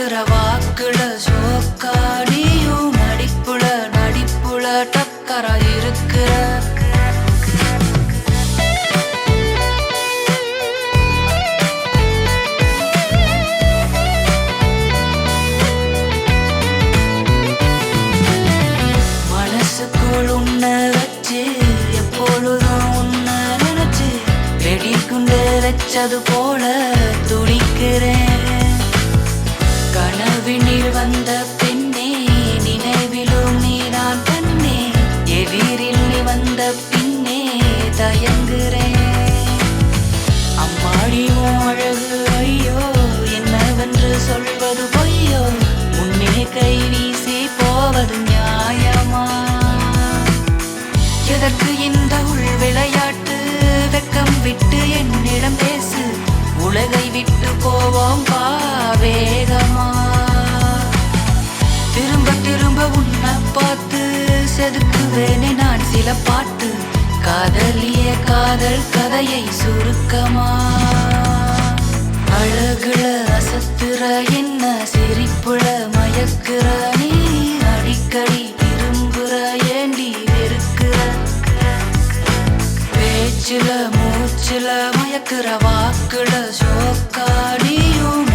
மயக்குற வாக்குல சோக்காடியும் நடிப்புல டக்கரா இருக்கிற மனசுக்குள் உன்ன வச்சு எப்பொழுதும் உன்ன நினைச்சு வெடிக்குண்டு வச்சது போல துடிக்கிறேன். கனவினில் வந்த பெண்ணே நினைவிலும் நீதான் கண்ணே எதிரில் நீ வந்த பின்னே தயங்குறேன். அம்மாடி அழகு ஐயோ என்னவென்று சொல்வது பொய்யோ முன்னே கை வீசி போவது நியாயமா? எதற்கு இந்த உள் விளையாட்டு? வெக்கம் விட்டு என்னிடம் பேசு, உலகை விட்டு போவோம் வா வேகமா. திரும்ப திரும்ப உன்னை பார்த்து செதுக்குவேனே நான் சில பாட்டு, காதலிய காதல் கதையை சுருக்கமா. அழகுல அசத்துற என்ன சிரிப்புல மயக்குற நீ அடிக்கடி திரும்புற ஏண்டி வெறுக்கிற? பேச்சுல மூச்சுல மயக்குற வாக்குல சோக்காடியும்